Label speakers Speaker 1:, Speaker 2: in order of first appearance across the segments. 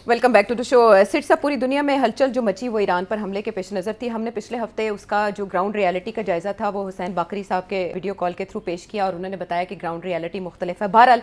Speaker 1: Welcome back to the شو. سٹ صاحب, پوری دنیا میں ہلچل جو مچی وہ ایران پر حملے کے پیش نظر تھی. ہم نے پچھلے ہفتے اس کا جو گراؤنڈ ریالٹی کا جائزہ تھا وہ حسین باقری صاحب کے ویڈیو کال کے تھرو پیش کیا, اور انہوں نے بتایا کہ گراؤنڈ ریالٹی مختلف ہے. بہرحال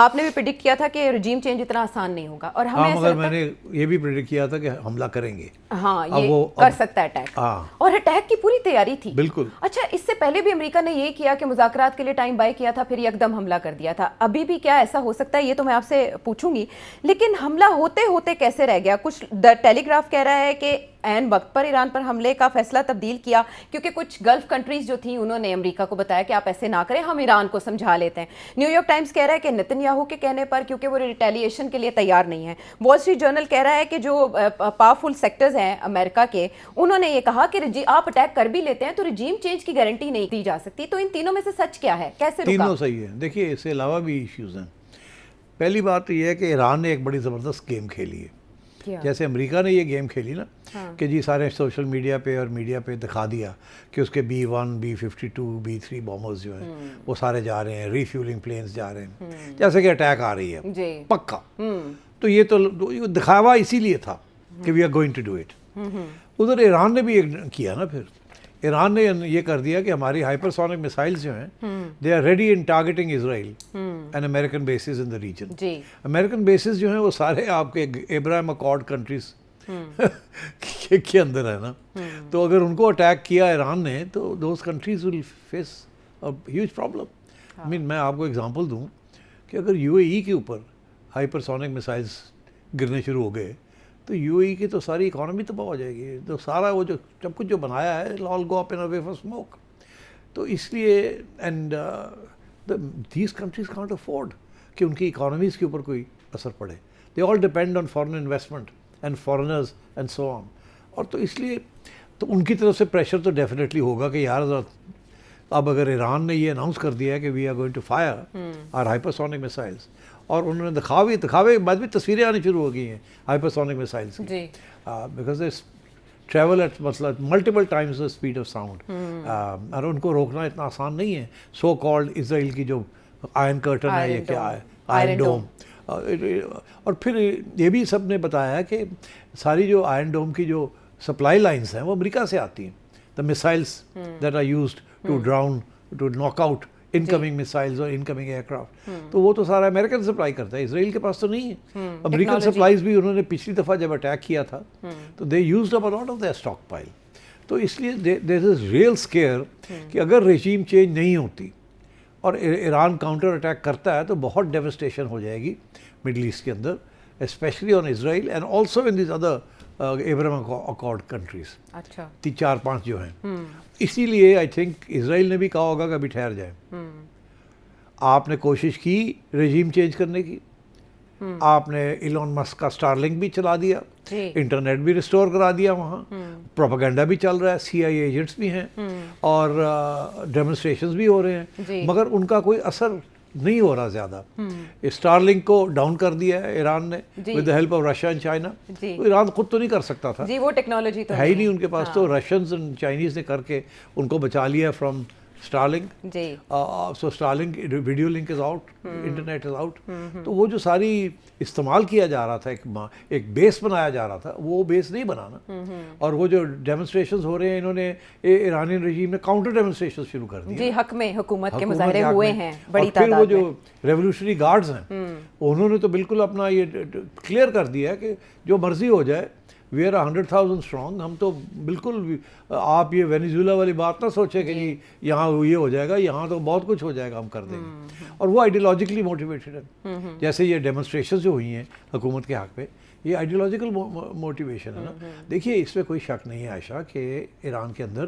Speaker 1: آپ نے بھی پریڈکٹ کیا تھا کہ رجیم چینج اتنا آسان نہیں ہوگا, اور ہمیں
Speaker 2: مگر میں نے یہ بھی پریڈکٹ کیا تھا کہ حملہ کریں گے.
Speaker 1: ہاں, یہ کر سکتا ہے اٹیک, اور اٹیک کی پوری تیاری تھی.
Speaker 2: بالکل.
Speaker 1: اچھا, اس سے پہلے بھی امریکہ نے یہ کیا کہ مذاکرات کے لیے ٹائم بائی کیا تھا, پھر یکدم حملہ کر دیا تھا. ابھی بھی کیا ایسا ہو سکتا ہے, یہ تو میں آپ سے پوچھوں گی, لیکن حملہ ہوتے ہوتے کیسے رہ گیا؟ کچھ ٹیلی گراف کہہ رہا ہے کہ عین وقت پر ایران پر حملے کا فیصلہ تبدیل کیا, کیونکہ کچھ گلف کنٹریز جو تھیں انہوں نے امریکہ کو بتایا کہ آپ ایسے نہ کریں, ہم ایران کو سمجھا لیتے ہیں. نیو یارک ٹائمز کہہ رہا ہے کہ نتن یاہو کے کہنے پر, کیونکہ وہ ریٹیلیشن کے لیے تیار نہیں ہے. وال اسٹریٹ جرنل کہہ رہا ہے کہ جو پاورفل سیکٹرز ہیں امریکہ کے, انہوں نے یہ کہا کہ آپ اٹیک کر بھی لیتے ہیں تو رجیم چینج کی گارنٹی نہیں دی جا سکتی. تو ان تینوں میں سے سچ کیا ہے, کیسے رکا؟
Speaker 2: تینوں صحیح ہے. دیکھیے, اس کے علاوہ بھی ایشوز ہیں. پہلی بات تو یہ ہے کہ ایران نے ایک بڑی زبردست گیم کھیلی ہے. جیسے امریکہ نے یہ گیم کھیلی نا کہ جی سارے سوشل میڈیا پہ اور میڈیا پہ دکھا دیا کہ اس کے B-1 B-52 B-3 بامرز جو ہیں وہ سارے جا رہے ہیں, ریفیولنگ پلینز جا رہے ہیں, جیسے کہ اٹیک آ رہی ہے پکا. تو یہ تو دکھاوا اسی لیے تھا کہ we are going to do it. ادھر ایران نے بھی ایک کیا نا, پھر ایران نے یہ کر دیا کہ ہماری ہائپرسونک میسائلز جو ہیں they are ready in targeting Israel and American bases in the region. American bases جو ہیں وہ سارے آپ کے ابراہیم اکارڈ کنٹریز کے اندر ہے نا. تو اگر ان کو اٹیک کیا ایران نے تو those countries will face huge problem. میں آپ کو اگزامپل دوں کہ اگر UAE کے اوپر ہائپرسونک میسائلز گرنے شروع ہو گئے تو UAE کی تو ساری اکانومی تباہ ہو جائے گی. تو سارا وہ جو سب کچھ جو بنایا ہے آل گو اپ ان اے ویف آف اسموک. تو اس لیے and these countries can't afford کہ ان کی اکانومیز کے اوپر کوئی اثر پڑے. They all depend on foreign investment and foreigners and so on. اور تو اس لیے تو ان کی طرف سے پریشر تو ڈیفینیٹلی ہوگا کہ یار اب اگر ایران نے یہ اناؤنس کر دیا ہے کہ we are going to fire our hypersonic missiles, اور انہوں نے دکھاوے بعد بھی تصویریں آنی شروع ہو گئی ہیں ہائپرسونک میسائلز کی, بیکاز ٹریول ایٹ مطلب multiple times the speed of sound, اور ان کو روکنا اتنا آسان نہیں ہے. سو کالڈ اسرائیل کی جو آئرن کرٹن ہے, یہ کیا ہے, آئرن ڈوم. اور پھر یہ بھی سب نے بتایا ہے کہ ساری جو آئرن ڈوم کی جو سپلائی لائنس ہیں وہ امریکہ سے آتی ہیں. The missiles that are used to drone to knock out incoming missiles اور انکمنگ ایئر کرافٹ, تو وہ تو سارا امریکن سپلائی کرتا ہے, اسرائیل کے پاس تو نہیں ہے. امریکن سپلائیز بھی انہوں نے پچھلی دفعہ جب اٹیک کیا تھا تو they used up a lot of their stockpile. تو اس لیے دیر از ریئل اسکیئر کہ اگر رجیم چینج نہیں ہوتی اور ایران کاؤنٹر اٹیک کرتا ہے تو بہت ڈیوسٹیشن ہو جائے گی مڈل ایسٹ کے اندر, specially on Israel and also in these other Abraham Accord countries. اچھا, 4-5 جو ہیں. اسی لیے آئی تھنک اسرائیل نے بھی کہا ہوگا کہ ابھی ٹھہر جائیں. آپ نے کوشش کی رجیم چینج کرنے کی, آپ نے ایلون مسک کا اسٹار لنک بھی چلا دیا, انٹرنیٹ بھی ریسٹور کرا دیا, وہاں پروپیگنڈا بھی چل رہا ہے, CIA ایجنٹس بھی ہیں اور ڈیمونسٹریشنز بھی ہو رہے ہیں, مگر ان کا کوئی اثر نہیں ہو رہا زیادہ. اسٹار لنک کو ڈاؤن کر دیا ہے ایران نے with the help of Russia and China. Iran خود تو نہیں کر سکتا تھا,
Speaker 1: وہ ٹیکنالوجی تو
Speaker 2: ہے ہی نہیں ان کے پاس, تو رشینز اینڈ چائنیز نے کر کے ان کو بچا لیا from Starlink. So Starlink video link is out, internet is out. تو وہ جو ساری استعمال کیا جا رہا تھا, ایک بیس بنایا جا رہا تھا, وہ بیس نہیں بنانا. اور وہ جو ڈیمونسٹریشنز ہو رہے ہیں, انہوں نے ایرانین رجیم نے کاؤنٹر ڈیمونسٹریشن شروع کر دی
Speaker 1: حق میں حکومت کے مظاہرے ہوئے ہیں بڑی
Speaker 2: تعداد میں. پھر وہ جو ریولیوشنری گارڈز ہیں انہوں نے تو بالکل اپنا یہ کلیئر کر دیا ہے کہ جو مرضی ہو جائے, وی آر 100,000 اسٹرانگ. ہم تو بالکل, آپ یہ وینیزویلا والی بات نہ سوچیں کہ جی یہاں یہ ہو جائے گا, یہاں تو بہت کچھ ہو جائے گا, ہم کر دیں گے. اور وہ آئیڈیالوجیکلی موٹیویٹڈ ہے. جیسے یہ ڈیمونسٹریشنز جو ہوئی ہیں حکومت کے حق پہ, یہ آئیڈیالوجیکل موٹیویشن ہے نا. دیکھیے, اس میں کوئی شک نہیں ہے عائشہ کہ ایران کے اندر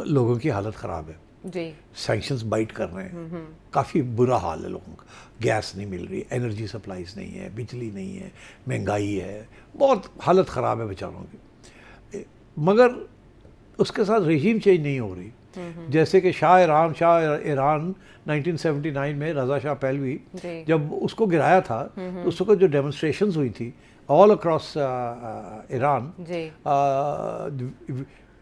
Speaker 2: لوگوں کی حالت خراب ہے. سینکشنز بائٹ کر رہے ہیں, کافی برا حال ہے لوگوں کا. گیس نہیں مل رہی, انرجی سپلائیز نہیں ہے, بجلی نہیں ہے, مہنگائی ہے, بہت حالت خراب ہے بیچاروں کی. مگر اس کے ساتھ رجیم چینج نہیں ہو رہی. جیسے کہ شاہ ایران 1979 میں رضا شاہ پہلوی جب اس کو گرایا تھا, اس وقت جو ڈیمونسٹریشنز ہوئی تھی آل اکراس ایران,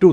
Speaker 2: 2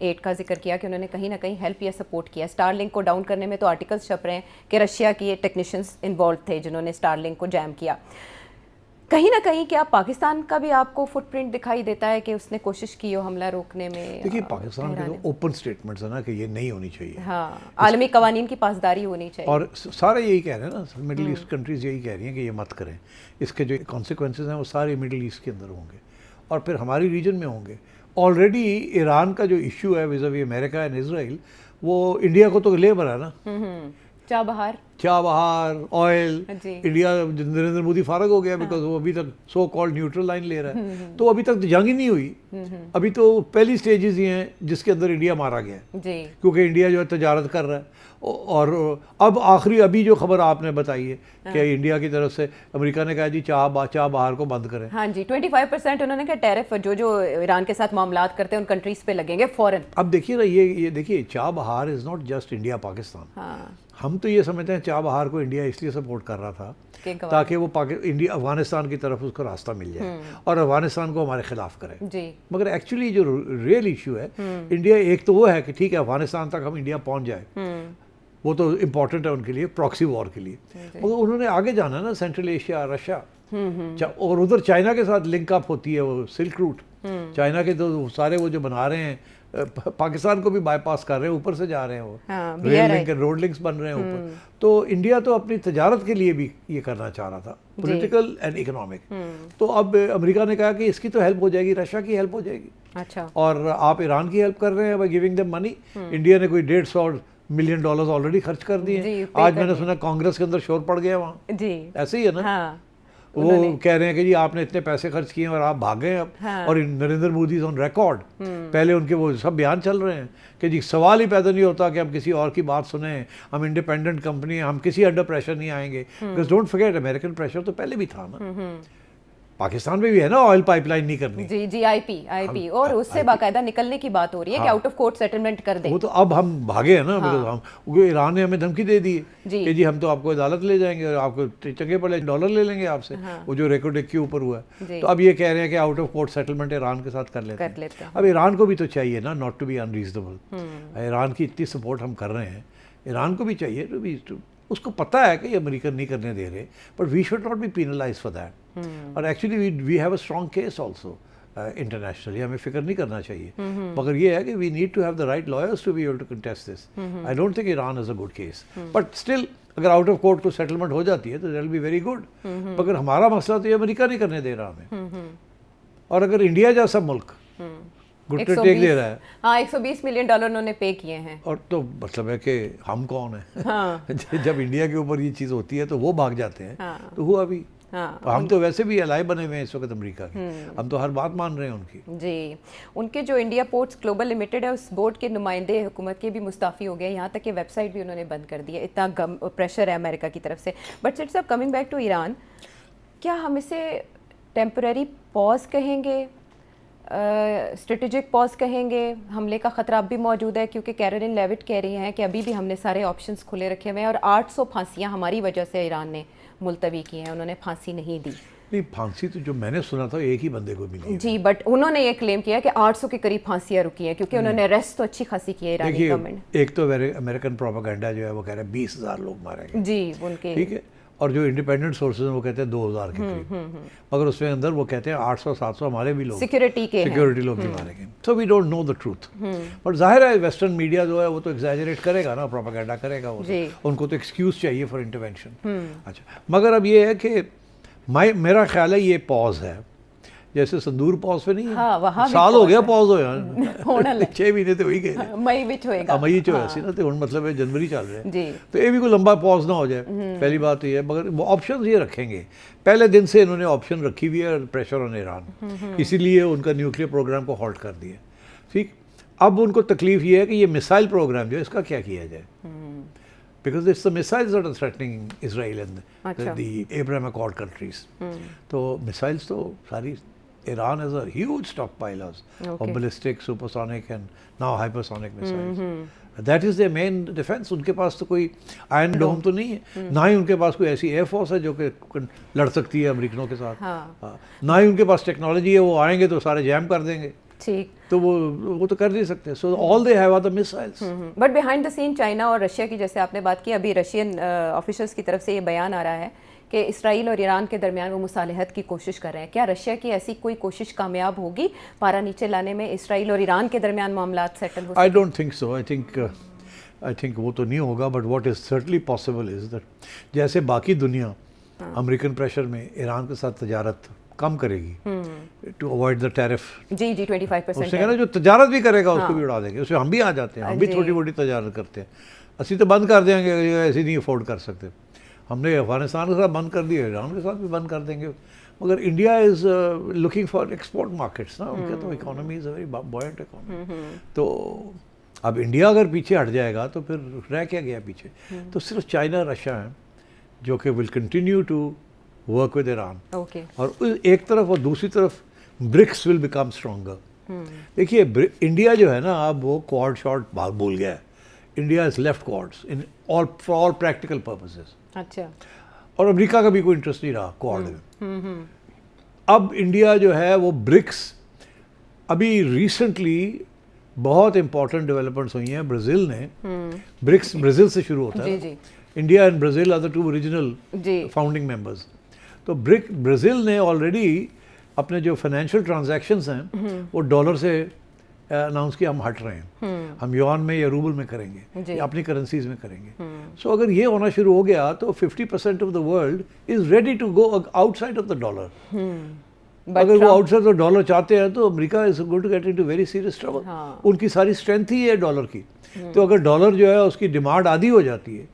Speaker 1: 8 کا ذکر کیا کہ انہوں نے کہیں نہ کہیں ہیلپ یا سپورٹ کیا. اسٹار لنک کو ڈاؤن کرنے میں تو آرٹیکلز چھپ رہے ہیں کہ رشیا کی ٹیکنیشینز انوالو تھے جنہوں نے اسٹار لنک کو جیم کیا. کہیں نہ کہیں کیا پاکستان کا بھی آپ کو فٹ پرنٹ دکھائی دیتا ہے کہ اس نے کوشش کی ہو حملہ روکنے میں؟
Speaker 2: دیکھیے پاکستان کے تو اوپن سٹیٹمنٹس ہیں نا کہ یہ نہیں ہونی چاہیے.
Speaker 1: ہاں, عالمی قوانین کی پاسداری ہونی چاہیے.
Speaker 2: اور سارے یہی کہہ رہے ہیں نا, مڈل ایسٹ کنٹریز یہی کہہ رہی ہیں کہ یہ مت کریں. اس کے جو کانسیکوینسز ہیں وہ سارے مڈل ایسٹ کے اندر ہوں گے اور پھر ہماری ریجن میں ہوں گے. آلریڈی ایران کا جو ایشو ہے ویزاوی امریکہ اینڈ اسرائیل, وہ انڈیا کو تو لے بھرا نا. چاہ بہار آئل, انڈیا نریندر مودی فارغ ہو گیا بیکاز وہ ابھی تک سو کالڈ نیوٹرل لائن لے رہا ہے. تو ابھی تک جنگ ہی نہیں ہوئی, ابھی تو پہلی سٹیجز ہی ہیں جس کے اندر انڈیا مارا گیا ہے کیونکہ انڈیا جو ہے تجارت کر رہا ہے. اور اب آخری ابھی جو خبر آپ نے بتائی ہے کہ انڈیا کی طرف سے امریکہ نے کہا جی چاہ بہار کو بند کریں.
Speaker 1: ہاں جی 25% انہوں نے کہا ٹیرف جو ایران کے ساتھ معاملات کرتے ہیں ان کنٹریز پہ لگیں گے فوراً.
Speaker 2: اب دیکھیے نا یہ دیکھیے Chabahar is not just India Pakistan. ہم تو یہ سمجھتے ہیں چاہ بہار کو انڈیا اس لیے سپورٹ کر رہا تھا تاکہ وہ انڈیا افغانستان کی طرف اس کو راستہ مل جائے اور افغانستان کو ہمارے خلاف کرے. مگر ایکچولی جو ریئل ایشو ہے انڈیا, ایک تو وہ ہے کہ ٹھیک ہے افغانستان تک ہم انڈیا پہنچ جائے, وہ تو امپورٹنٹ ہے ان کے لیے پراکسی وار کے لیے. مگر انہوں نے آگے جانا ہے نا, سینٹرل ایشیا, رشیا, اور ادھر چائنا کے ساتھ لنک اپ ہوتی ہے وہ سلک روٹ. چائنا کے تو سارے وہ جو بنا رہے ہیں پاکستان کو بھی بائی پاس کر رہے ہیں, اوپر سے جا رہے ہیں, وہ ریل لنک روڈ لنکس بن رہے ہیں اوپر. تو انڈیا تو اپنی تجارت کے لیے بھی یہ کرنا چاہ رہا تھا, پولیٹیکل اینڈ اکنامک. تو اب امریکہ نے کہا کہ اس کی تو ہیلپ ہو جائے گی, رشیا کی ہیلپ ہو جائے گی, اور آپ ایران کی ہیلپ کر رہے ہیں by giving them money. India نے کوئی $150 ملین آلریڈی خرچ کر دیے. آج میں نے سنا کانگریس کے اندر شور پڑ گیا وہاں. ایسے ہی ہے نا, وہ کہہ رہے ہیں کہ جی آپ نے اتنے پیسے خرچ کیے اور آپ بھاگے اب. اور نریندر مودی آن ریکارڈ, پہلے ان کے وہ سب بیان چل رہے ہیں کہ جی سوال ہی پیدا نہیں ہوتا کہ ہم کسی اور کی بات سنیں, ہم انڈیپینڈنٹ کمپنی ہیں, ہم کسی انڈر پریشر نہیں آئیں گے. Because don't forget American pressure تو پہلے بھی تھا نا, پاکستان میں بھی ہے نا آئل پائپ لائن نہیں کرنی.
Speaker 1: جی آئی پی اور اس سے باقاعدہ نکلنے کی بات ہو رہی ہے کہ آؤٹ آف کورٹ سیٹلمنٹ کر دیں.
Speaker 2: وہ تو اب ہم بھاگے ہیں نا, کیونکہ ایران نے ہمیں دھمکی دے دی کہ جی ہم تو آپ کو عدالت لے جائیں گے اور آپ کو چنگے پڑے $1 لے لیں گے آپ سے, وہ جو ریکارڈ ایک کے اوپر ہوا ہے. تو اب یہ کہہ رہے ہیں کہ out of court settlement Iran کے ساتھ کر لیتے ہیں. اب ایران کو بھی تو چاہیے نا not to be unreasonable. Iran کی اتنی سپورٹ ہم کر رہے ہیں, ایران کو بھی چاہیے ٹو بی, اس کو پتہ ہے کہ یہ امریکن نہیں کرنے دے رہے, but we should not be penalized for that. اور actually we have a strong case also internationally, ہمیں فکر نہیں کرنا چاہیے. مگر یہ ہے کہ we need to have the right lawyers to be able to contest this. I don't think Iran is a good case, but still اگر آؤٹ آف کورٹ کو سیٹلمنٹ ہو جاتی ہے تو that will be very good. مگر ہمارا مسئلہ تو یہ امریکہ نہیں کرنے دے رہا ہمیں, اور اگر انڈیا جیسا ملک گھٹنے ٹیک دے رہا ہے.
Speaker 1: ہاں $120 ملین انہوں نے پے کیے ہیں.
Speaker 2: اور تو مطلب ہے کہ ہم کون ہیں, جب انڈیا کے اوپر یہ چیز ہوتی ہے تو وہ بھاگ جاتے ہیں. تو ہوا بھی, ہم تو ویسے بھی الائی بنے ہوئے ہیں اس وقت امریکہ کے, ہم تو ہر بات مان رہے ہیں ان کی.
Speaker 1: جی ان کے جو انڈیا پورٹس گلوبل لمیٹڈ ہے اس بورڈ کے نمائندے حکومت کے بھی مستعفی ہو گئے, یہاں تک کہ ویب سائٹ بھی انہوں نے بند کر دی ہے, اتنا پریشر ہے امریکہ کی طرف سے. بٹ سیٹ صاحب کمنگ بیک ٹو ایران, کیا ہم اسے ٹیمپرری پاز کہیں گے, اسٹریٹجک پاز کہیں گے؟ حملے کا خطرہ اب بھی موجود ہے کیونکہ کیرولین لیوٹ کہہ رہی ہیں کہ ابھی بھی ہم نے سارے آپشنس کھلے رکھے ہوئے ہیں, اور 800 پھانسیاں ہماری وجہ سے ایران نے ملتوی کی ہیں, انہوں نے پھانسی نہیں دی.
Speaker 2: نہیں پھانسی تو جو میں نے سنا تھا ایک ہی بندے کو ملی
Speaker 1: جی, بٹ انہوں نے یہ کلیم کیا کہ 800 کے قریب پھانسیاں رکی ہیں کیونکہ انہوں نے ریسٹ تو اچھی خاصی کی ہے ایرانی گورنمنٹ.
Speaker 2: ایک تو امریکن پروپیگنڈا جو ہے وہ کہہ رہے ہیں 20,000 لوگ مارے گئے.
Speaker 1: جی ان کے
Speaker 2: ٹھیک ہے, اور جو انڈیپینڈنٹ سورسز ہیں وہ کہتے ہیں 2,000 کے قریب, مگر اس میں اندر وہ کہتے ہیں 800-700 ہمارے بھی لوگ سیکورٹی لوگ بھی مارے گئے. So we don't know the truth, but ظاہر ہے ویسٹرن میڈیا جو ہے وہ تو ایگزیجریٹ کرے گا نا, پروپیگنڈا کرے گا, ان کو تو ایکسکیوز چاہیے فار انٹرونشن. اچھا, مگر اب یہ ہے کہ میرا خیال ہے یہ پاز ہے جیسے سندور پاز پہ نہیں ہے, سال ہو گیا پاز ہویا 6 مہینے تو ہوئی گئے,
Speaker 1: مئی وچ ہوئے گا,
Speaker 2: مئی چ ہویا سی نا, تو مطلب ہے جنوری چل رہے ہیں, تو یہ بھی کوئی لمبا پاز نہ ہو جائے. پہلی بات تو یہ ہے, مگر وہ آپشنز یہ رکھیں گے, پہلے دن سے انہوں نے آپشن رکھی ہوئی ہے, پریشر آن ایران, اسی لیے ان کا نیوکلیئر پروگرام کو ہالٹ کر دیا. ٹھیک, اب ان کو تکلیف یہ ہے کہ یہ میسائل پروگرام جو ہے اس کا کیا کیا جائے, because it's the missiles that are threatening Israel and the Abraham Accord countries. تو missiles تو ساری Iran has a huge stockpile of ballistic, supersonic and now hypersonic missiles. That is their main defense. ان کے پاس تو کوئی Iron Dome تو نہیں ہے, نہ ہی ان کے پاس کوئی ایسی ایئر فورس ہے جو کہ لڑ سکتی ہے امریکنوں کے ساتھ, نہ ہی ان کے پاس ٹیکنالوجی ہے, وہ آئیں گے تو سارے جیم کر دیں گے.
Speaker 1: ٹھیک.
Speaker 2: تو وہ تو کر نہیں سکتے. So all they have are the missiles.
Speaker 1: But behind the scene China اور رشیا کی جیسے آپ نے بات کی, ابھی رشین آفیشلس کی طرف سے یہ بیان آ رہا ہے کہ اسرائیل اور ایران کے درمیان وہ مصالحت کی کوشش کر رہے ہیں. کیا رشیا کی ایسی کوئی کوشش کامیاب ہوگی پارا نیچے لانے میں, اسرائیل اور ایران کے درمیان معاملات settle who?
Speaker 2: I don't think so. I think وہ تو نہیں ہوگا, but what is certainly possible is that جیسے باقی دنیا امریکن پریشر میں ایران کے ساتھ تجارت کم کرے گی ٹو اوائڈ دا ٹیرف.
Speaker 1: جی 25%.
Speaker 2: اس نے کہا جو تجارت بھی کرے گا اس کو بھی اڑا دیں گے. اس میں ہم بھی آ جاتے ہیں, ہم بھی چھوٹی موٹی تجارت کرتے ہیں. اسی تو بند کر دیں گے, ایسے نہیں افورڈ کر سکتے. ہم نے افغانستان کے ساتھ بند کر دیا, ایران کے ساتھ بھی بند کر دیں گے. مگر India is looking for export markets نا, ان کا تو economy is a very buoyant economy. تو اب انڈیا اگر پیچھے ہٹ جائے گا تو پھر رہ کیا گیا پیچھے؟ تو صرف چائنا رشیا ہیں جو کہ will continue to work with Iran. اور ایک طرف اور دوسری طرف برکس ول بیکم اسٹرانگر. دیکھیے انڈیا جو ہے نا اب وہ کوڈ شارٹ بھول گیا ہے. India is left codes in all for all practical purposes.
Speaker 1: اچھا.
Speaker 2: اور امریکہ کا بھی کوئی انٹرسٹ نہیں رہا کوڈ میں. اب انڈیا جو ہے وہ برکس, ابھی ریسنٹلی بہت امپورٹنٹ ڈیولپمنٹس ہوئی ہیں. برازیل نے برکس برازیل سے شروع ہوتا ہے. India and Brazil are the two original founding members. تو برازیل نے آلریڈی اپنے جو فائنینشیل ٹرانزیکشنز ہیں وہ ڈالر سے اناؤنس کیا ہم ہٹ رہے ہیں, ہم یوان میں یا روبل میں کریں گے یا اپنی کرنسیز میں کریں گے. سو اگر یہ ہونا شروع ہو گیا تو 50% of the world is ready to go outside of the dollar. اگر وہ آؤٹ سائڈ آف ڈالر چاہتے ہیں تو امریکہ is going to get into very serious trouble. ان کی ساری اسٹرینتھ ہی ہے ڈالر کی. تو اگر ڈالر جو ہے اس کی ڈیمانڈ آدھی ہو جاتی ہے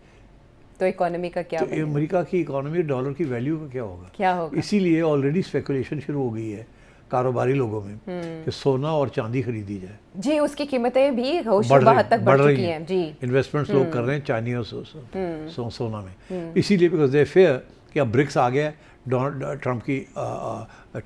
Speaker 1: تو اکانومی کا کیا ہوگا؟
Speaker 2: امریکہ کی اکانومی ڈالر کی ویلیو کا کیا ہوگا؟ اسی لیے آلریڈی اسپیکولیشن شروع ہو گئی ہے کاروباری لوگوں میں کہ سونا اور چاندی خریدی جائے.
Speaker 1: جی اس کی قیمتیں بھی ہوشربہ حد تک بڑھ چکی ہیں. جی
Speaker 2: انویسٹمنٹس لوگ کر رہے ہیں چاندی اور سونا میں, اسی لیے بیکاز دے فیئر کہ اب برکس آ گیا ہے, ٹرمپ کی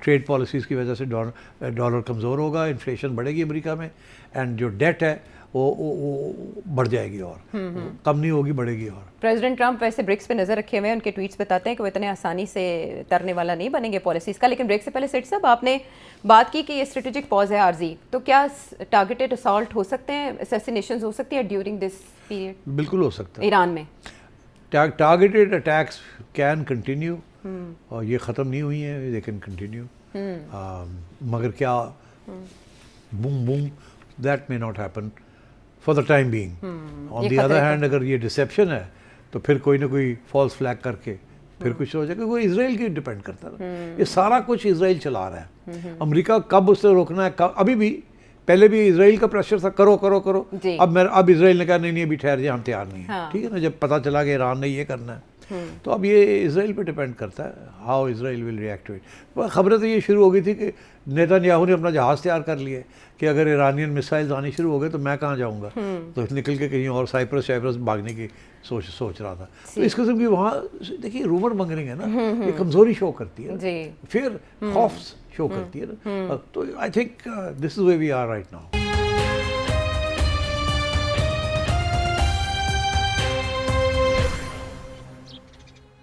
Speaker 2: ٹریڈ پالیسیز کی وجہ سے ڈالر کمزور ہوگا, انفلیشن بڑھے گی امریکہ میں, اینڈ جو ڈیٹ ہے وہ بڑھ جائے گی اور کم نہیں ہوگی, بڑھے گی. اور
Speaker 1: پریزیڈنٹ ٹرمپ ویسے برکس پہ نظر رکھے ہوئے ہیں, ان کے ٹویٹس بتاتے ہیں کہ وہ اتنے آسانی سے ترنے والا نہیں بنیں گے پالیسیز کا. لیکن بریک سے پہلے سیٹ صاحب آپ نے بات کی کہ یہ اسٹریٹجک پاز ہے عارضی, تو کیا ٹارگیٹڈ اسالٹ ہو سکتے ہیں, اسیسینیشنز ہو سکتی ہے ڈیورنگ دس پیریڈ؟
Speaker 2: بالکل ہو سکتا ہے.
Speaker 1: ایران میں
Speaker 2: ٹارگیٹڈ اٹیکس کین کنٹینیو, اور یہ ختم نہیں ہوئی ہیں, دے کین کنٹینیو. مگر کیا boom that may not happen for the time being. On the other hand اگر یہ ڈسیپشن ہے تو پھر کوئی نہ کوئی فالس فلیگ کر کے پھر کچھ ہو جائے گا. وہ اسرائیل کی ڈپینڈ کرتا ہے, یہ سارا کچھ اسرائیل چلا رہا ہے. امریکہ کب اس سے روکنا ہے, ابھی بھی پہلے بھی اسرائیل کا پریشر تھا کرو کرو کرو. اب اسرائیل نے کہا نہیں ابھی ٹھہر جائے, ہم تیار نہیں ہیں. ٹھیک ہے نا, جب پتہ چلا کہ ایران نے یہ کرنا ہے تو اب یہ اسرائیل پہ ڈپینڈ کرتا ہے how Israel will react to it. خبریں تو یہ شروع ہو گئی تھی کہ نیتن یاہو نے اپنا جہاز تیار کر لیے کہ اگر ایرانین میسائلز آنے شروع ہو گئے تو میں کہاں جاؤں گا, تو نکل کے کہیں اور سائپرس بھاگنے کی سوچ رہا تھا. تو اس قسم کی وہاں دیکھیے رومر منگرنگ ہے نا, یہ کمزوری شو کرتی ہے, پھر خوف شو کرتی ہے نا. تو I think this is where we are right now.